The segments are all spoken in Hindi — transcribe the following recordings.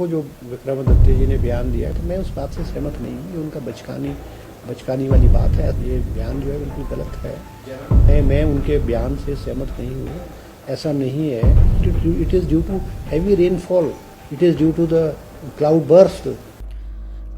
देखो, जो विक्रमादित्य जी ने बयान दिया है तो मैं उस बात से सहमत नहीं हूँ। ये उनका बचकानी वाली बात है। ये बयान जो है बिल्कुल गलत है। मैं उनके बयान से सहमत नहीं हूँ। ऐसा नहीं है। It is due to heavy rainfall, it is due to the cloud burst.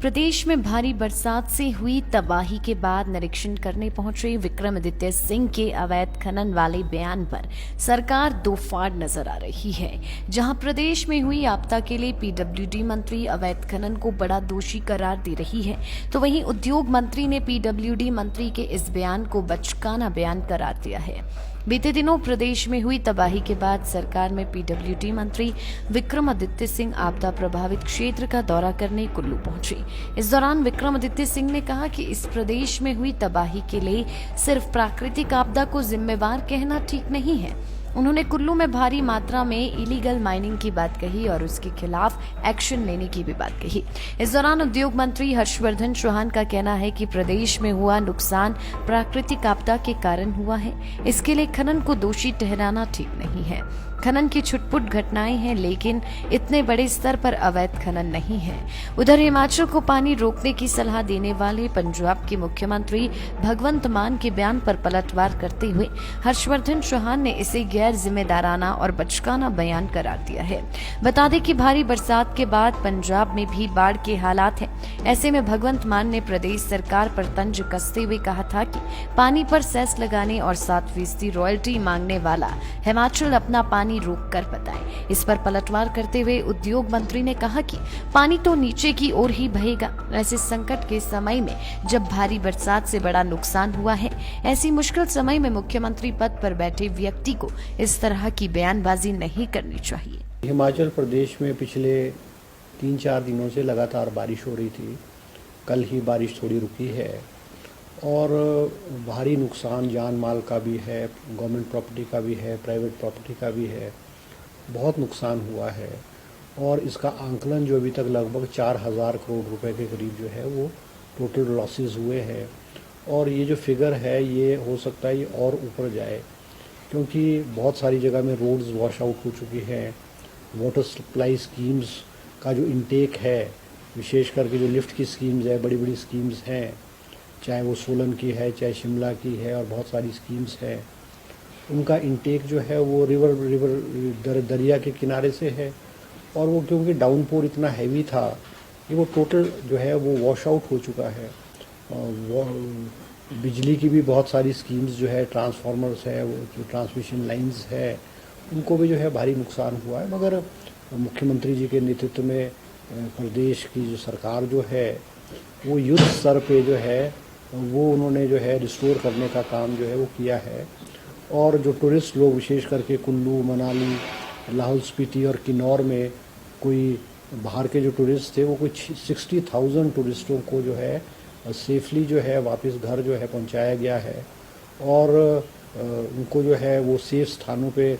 प्रदेश में भारी बरसात से हुई तबाही के बाद निरीक्षण करने पहुंचे विक्रमादित्य सिंह के अवैध खनन वाले बयान पर सरकार दो फाड़ नजर आ रही है। जहां प्रदेश में हुई आपदा के लिए पीडब्ल्यूडी मंत्री अवैध खनन को बड़ा दोषी करार दे रही है, तो वहीं उद्योग मंत्री ने पीडब्ल्यूडी मंत्री के इस बयान को बचकाना बयान करार दिया है। बीते दिनों प्रदेश में हुई तबाही के बाद सरकार में पीडब्ल्यूडी मंत्री विक्रमादित्य सिंह आपदा प्रभावित क्षेत्र का दौरा करने कुल्लू पहुंचे। इस दौरान विक्रमादित्य सिंह ने कहा कि इस प्रदेश में हुई तबाही के लिए सिर्फ प्राकृतिक आपदा को जिम्मेवार कहना ठीक नहीं है। उन्होंने कुल्लू में भारी मात्रा में इलीगल माइनिंग की बात कही और उसके खिलाफ एक्शन लेने की भी बात कही। इस दौरान उद्योग मंत्री हर्षवर्धन चौहान का कहना है कि प्रदेश में हुआ नुकसान प्राकृतिक आपदा के कारण हुआ है। इसके लिए खनन को दोषी ठहराना ठीक नहीं है। खनन की छुटपुट घटनाएं हैं, लेकिन इतने बड़े स्तर पर अवैध खनन नहीं है। उधर हिमाचल को पानी रोकने की सलाह देने वाले पंजाब के मुख्यमंत्री भगवंत मान के बयान पर पलटवार करते हुए हर्षवर्धन चौहान ने इसे गैर जिम्मेदाराना और बचकाना बयान करार दिया है। बता दें कि भारी बरसात के बाद पंजाब में भी बाढ़ के हालात हैं। ऐसे में भगवंत मान ने प्रदेश सरकार पर तंज कसते हुए कहा था कि पानी पर सेस लगाने और 7% रॉयल्टी मांगने वाला हिमाचल अपना पानी रोक कर बताए। इस पर पलटवार करते हुए उद्योग मंत्री ने कहा कि पानी तो नीचे की ओर ही बहेगा। ऐसे संकट के समय में जब भारी बरसात से बड़ा नुकसान हुआ है, ऐसी मुश्किल समय में मुख्यमंत्री पद पर बैठे व्यक्ति को इस तरह की बयानबाजी नहीं करनी चाहिए। हिमाचल प्रदेश में पिछले 3-4 दिनों से लगातार बारिश हो रही थी। कल ही बारिश थोड़ी रुकी है और भारी नुकसान जान माल का भी है, गवर्नमेंट प्रॉपर्टी का भी है, प्राइवेट प्रॉपर्टी का भी है। बहुत नुकसान हुआ है और इसका आंकलन जो अभी तक लगभग 4,000 करोड़ रुपए के करीब जो है वो टोटल लॉसेस हुए हैं। और ये जो फिगर है ये हो सकता है ये और ऊपर जाए, क्योंकि बहुत सारी जगह में रोड्स वॉश आउट हो चुकी हैं। वाटर सप्लाई स्कीम्स का जो इनटेक है, विशेष करके जो लिफ्ट की स्कीम्स है, बड़ी बड़ी स्कीम्स हैं, चाहे वो सोलन की है, चाहे शिमला की है, और बहुत सारी स्कीम्स हैं, उनका इनटेक जो है वो दरिया के किनारे से है। और वो क्योंकि डाउनपोर इतना हैवी था कि वो टोटल जो है वो वॉश आउट हो चुका है। बिजली की भी बहुत सारी स्कीम्स जो है, ट्रांसफार्मर्स है, वो जो ट्रांसमिशन लाइंस है, उनको भी जो है भारी नुकसान हुआ है। मगर मुख्यमंत्री जी के नेतृत्व में प्रदेश की जो सरकार जो है वो युद्ध स्तर पे जो है वो उन्होंने जो है रिस्टोर करने का काम जो है वो किया है। और जो टूरिस्ट लोग विशेष करके कुल्लू, मनाली, लाहौल स्पीति और किन्नौर में कोई बाहर के जो टूरिस्ट थे, वो कोई 60,000 टूरिस्टों को जो है सेफली जो है वापस घर जो है पहुंचाया गया है। और उनको जो है वो सेफ स्थानों पे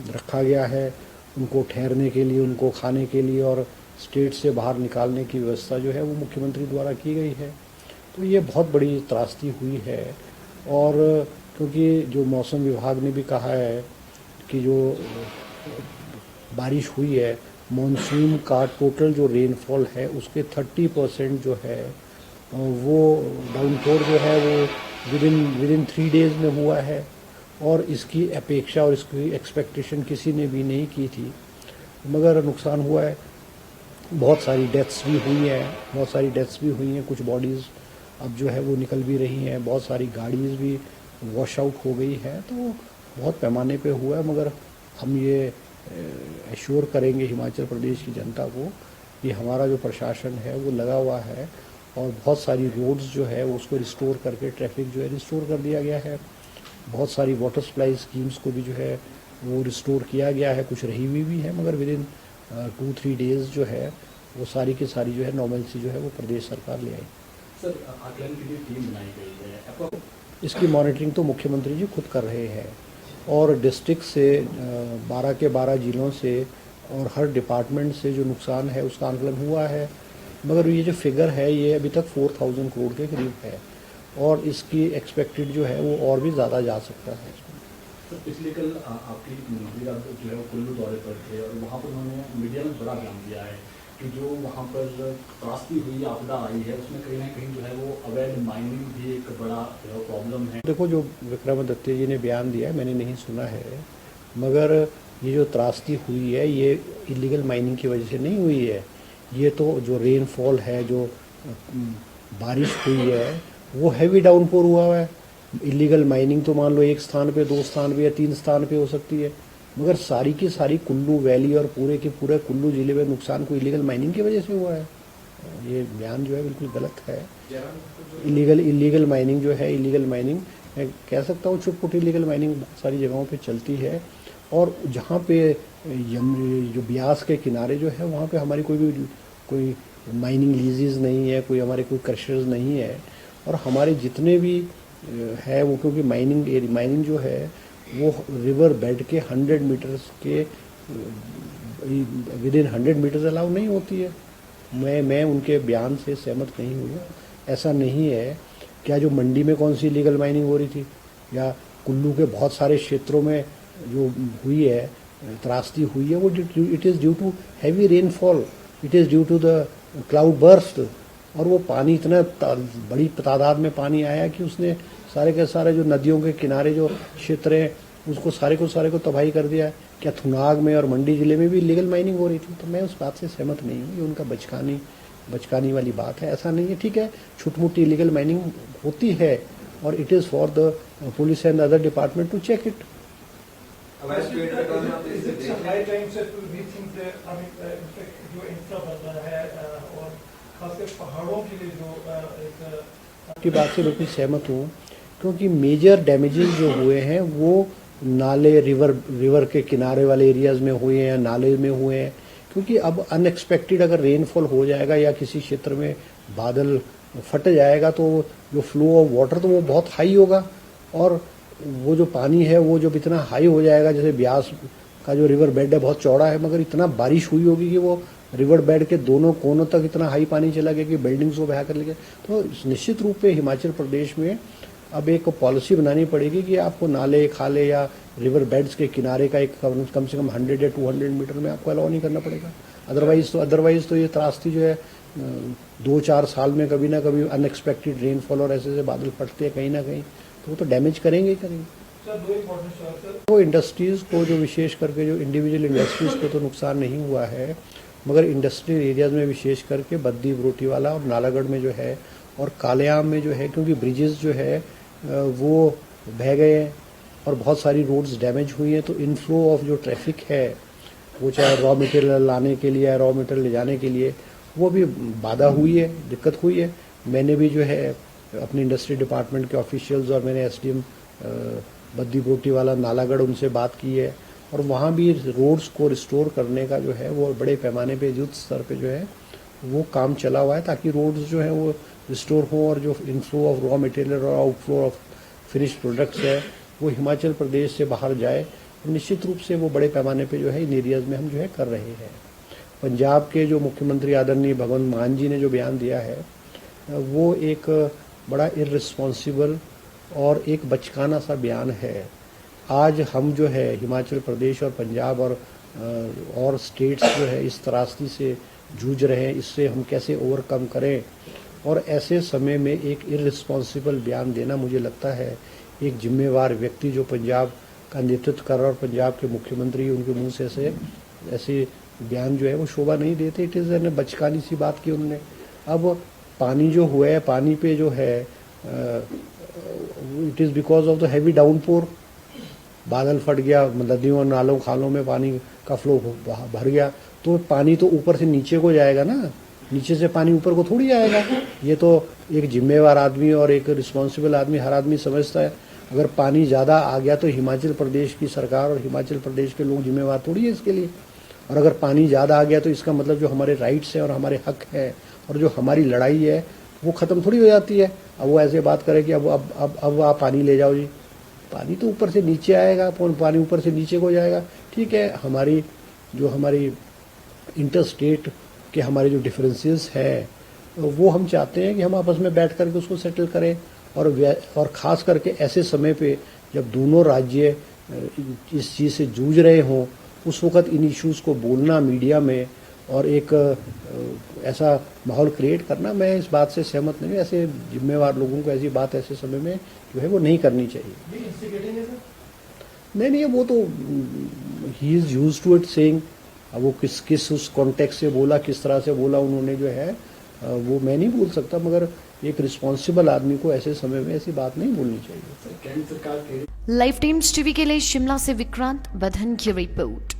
रखा गया है, उनको ठहरने के लिए, उनको खाने के लिए और स्टेट से बाहर निकालने की व्यवस्था जो है वो मुख्यमंत्री द्वारा की गई है। तो ये बहुत बड़ी त्रासदी हुई है। और क्योंकि जो मौसम विभाग ने भी कहा है कि जो बारिश हुई है, मॉनसून का टोटल जो रेनफॉल है उसके 30% जो है वो डाउनपोर जो है वो विदिन 3 डेज़ में हुआ है। और इसकी अपेक्षा और इसकी एक्सपेक्टेशन किसी ने भी नहीं की थी, मगर नुकसान हुआ है। बहुत सारी डेथ्स भी हुई हैं, कुछ बॉडीज़ अब जो है वो निकल भी रही हैं, बहुत सारी गाड़ीज़ भी वॉश आउट हो गई है। तो बहुत पैमाने पे हुआ है, मगर हम ये एश्योर करेंगे हिमाचल प्रदेश की जनता को कि हमारा जो प्रशासन है वो लगा हुआ है और बहुत सारी रोड्स जो है वो उसको रिस्टोर करके ट्रैफिक जो है रिस्टोर कर दिया गया है। बहुत सारी वाटर सप्लाई स्कीम्स को भी जो है वो रिस्टोर किया गया है, कुछ रही हुई भी है, मगर विदिन 2-3 डेज़ जो है वो सारी की सारी जो है नॉर्मलसी जो है वो प्रदेश सरकार ले आई। सर, आकलन के लिए टीम बनाई गई है, इसकी मॉनिटरिंग तो मुख्यमंत्री जी खुद कर रहे हैं और डिस्ट्रिक्ट से 12 के 12 जिलों से और हर डिपार्टमेंट से जो नुकसान है उसका आंकलन हुआ है। मगर ये जो फिगर है ये अभी तक 4,000 करोड़ के करीब है और इसकी एक्सपेक्टेड जो है वो और भी ज़्यादा जा सकता है। सर, पिछले कल आपकी मंत्री जो है वो कुल्लू दौरे पर थे और वहाँ पर उन्होंने मीडिया में बड़ा बयान दिया है कि जो वहाँ पर त्रासदी हुई आपदा आई है उसमें कहीं ना कहीं जो है वो अवैध माइनिंग भी एक बड़ा प्रॉब्लम है। देखो, जो विक्रमादित्य जी ने बयान दिया है मैंने नहीं सुना है, मगर ये जो त्रासदी हुई है ये इलीगल माइनिंग की वजह से नहीं हुई है। ये तो जो रेनफॉल है, जो बारिश हुई है, वो हैवी डाउनपोर हुआ है। इलीगल माइनिंग तो मान लो एक स्थान पे, दो स्थान पे या तीन स्थान पे हो सकती है, मगर सारी की सारी कुल्लू वैली और पूरे के पूरे कुल्लू जिले में नुकसान को इलीगल माइनिंग की वजह से हुआ है। ये बयान जो है बिल्कुल गलत है। इलीगल माइनिंग जो है, इलीगल माइनिंग मैं कह सकता हूँ छुटपुट इलीगल माइनिंग बहुत सारी जगहों पे चलती है, और जहाँ पे जो ब्यास के किनारे जो है वहाँ पे हमारी कोई माइनिंग लीजेस नहीं है, कोई हमारे कोई क्रशर्स नहीं है, और हमारे जितने भी है वो, क्योंकि माइनिंग जो है वो रिवर बेड के 100 मीटर्स के विद इन 100 मीटर्स अलाउ नहीं होती है। मैं उनके बयान से सहमत नहीं हूँ। ऐसा नहीं है। क्या जो मंडी में कौन सी लीगल माइनिंग हो रही थी, या कुल्लू के बहुत सारे क्षेत्रों में जो हुई है, त्रासदी हुई है, वो it is due to heavy rainfall, it is due to the cloud burst. और वो पानी इतना बड़ी तादाद में पानी आया कि उसने सारे के सारे जो नदियों के किनारे जो क्षेत्र हैं उसको सारे को तबाही कर दिया। क्या थुनाग में और मंडी जिले में भी लीगल माइनिंग हो रही थी? तो मैं उस बात से सहमत नहीं हूँ। ये उनका बचकानी वाली बात है। ऐसा नहीं है। ठीक है, छुटमुटी लीगल माइनिंग होती है, और it is for the police and other department to check it. आपकी बात से बिल्कुल सहमत हूँ, क्योंकि मेजर डैमेजेस जो हुए हैं वो नाले, रिवर के किनारे वाले एरियाज में हुए हैं, नाले में हुए हैं। क्योंकि अब अनएक्सपेक्टेड अगर रेनफॉल हो जाएगा या किसी क्षेत्र में बादल फट जाएगा तो जो फ्लो ऑफ वाटर तो वो बहुत हाई होगा, और वो जो पानी है वो जब इतना हाई हो जाएगा, जैसे ब्यास का जो रिवर बेड है बहुत चौड़ा है, मगर इतना बारिश हुई होगी कि वो रिवर बेड के दोनों कोनों तक इतना हाई पानी चला गया कि बिल्डिंग्स को बहा कर ले गया। तो निश्चित रूप पे हिमाचल प्रदेश में अब एक पॉलिसी बनानी पड़ेगी कि आपको नाले, खाले या रिवर बेड्स के किनारे का एक कम से कम 100 या 200 मीटर में आपको अलाउ नहीं करना पड़ेगा। अदरवाइज तो ये त्रासदी जो है 2-4 साल में कभी ना कभी अनएक्सपेक्टेड रेनफॉल और ऐसे बादल फटते हैं कहीं ना कहीं, तो वो तो डैमेज करेंगे ही करेंगे। तो इंडस्ट्रीज़ को, जो विशेष करके जो इंडिविजुअल इंडस्ट्रीज़ को तो नुकसान नहीं हुआ है, मगर इंडस्ट्रियल एरियाज में विशेष करके बद्दी, बरोटीवाला और नालागढ़ में जो है, और कालेआम में जो है, क्योंकि ब्रिजेस जो है वो बह गए हैं और बहुत सारी रोड्स डैमेज हुई हैं, तो इनफ्लो ऑफ जो ट्रैफिक है वो चाहे रॉ मटेरियल लाने के लिए या रॉ मटेरियल ले जाने के लिए, वो भी बाधा हुई है, दिक्कत हुई है। मैंने भी जो है अपने इंडस्ट्री डिपार्टमेंट के ऑफिशियल्स और मैंने एसडीएम बद्दी, बरोटीवाला, नालागढ़ उनसे बात की है, और वहाँ भी रोड्स को रिस्टोर करने का जो है वो बड़े पैमाने पे युद्ध स्तर पे जो है वो काम चला हुआ है, ताकि रोड्स जो है वो रिस्टोर हो, और जो इनफ्लो ऑफ रॉ मटेरियल और आउटफ्लो ऑफ फिनिश्ड प्रोडक्ट्स है वो हिमाचल प्रदेश से बाहर जाए। निश्चित रूप से वो बड़े पैमाने पे जो है इन एरियाज में हम जो है कर रहे हैं। पंजाब के जो मुख्यमंत्री आदरणीय भगवंत मान जी ने जो बयान दिया है वो एक बड़ा इररिस्पॉन्सिबल और एक बचकाना सा बयान है। आज हम जो है हिमाचल प्रदेश और पंजाब और स्टेट्स जो है इस त्रासदी से जूझ रहे हैं, इससे हम कैसे ओवरकम करें, और ऐसे समय में एक इररिस्पॉन्सिबल बयान देना, मुझे लगता है एक जिम्मेवार व्यक्ति जो पंजाब का नेतृत्व कर रहा और पंजाब के मुख्यमंत्री, उनके मुंह से ऐसे बयान जो है वो शोभा नहीं देते। इट इज़ एन बचकानी सी बात की उन्होंने। अब पानी जो हुआ है, पानी पे जो है it is because of the heavy downpour, बादल फट गया, नदियों, नालों, खालों में पानी का फ्लो भर गया, तो पानी तो ऊपर से नीचे को जाएगा ना, नीचे से पानी ऊपर को थोड़ी आएगा। ये तो एक जिम्मेवार आदमी और एक रिस्पॉन्सिबल आदमी, हर आदमी समझता है। अगर पानी ज़्यादा आ गया तो हिमाचल प्रदेश की सरकार और हिमाचल प्रदेश के लोग जिम्मेवार थोड़ी है इसके लिए। और अगर पानी ज़्यादा आ गया तो इसका मतलब जो हमारे राइट्स हैं और हमारे हक हैं और जो हमारी लड़ाई है वो ख़त्म थोड़ी हो जाती है। अब वो ऐसे बात करे कि अब आप पानी ले जाओ जी, पानी तो ऊपर से नीचे आएगा, पानी ऊपर से नीचे को जाएगा। ठीक है, हमारी इंटर स्टेट के हमारे जो डिफरेंसेस हैं वो हम चाहते हैं कि हम आपस में बैठ करके उसको सेटल करें, और ख़ास करके ऐसे समय पे जब दोनों राज्य इस चीज़ से जूझ रहे हों, उस वक़्त इन इश्यूज़ को बोलना मीडिया में और एक ऐसा माहौल क्रिएट करना, मैं इस बात से सहमत नहीं हूँ। ऐसे जिम्मेवार लोगों को ऐसी बात ऐसे समय में जो है वो नहीं करनी चाहिए। नहीं, वो तो he is used to it saying. अब वो किस उस कॉन्टेक्स्ट से बोला, किस तरह से बोला उन्होंने जो है वो मैं नहीं बोल सकता, मगर एक रिस्पॉन्सिबल आदमी को ऐसे समय में ऐसी बात नहीं बोलनी चाहिए। केंद्र सरकार के लाइव टाइम्स टीवी के लिए शिमला से विक्रांत बधन की रिपोर्ट।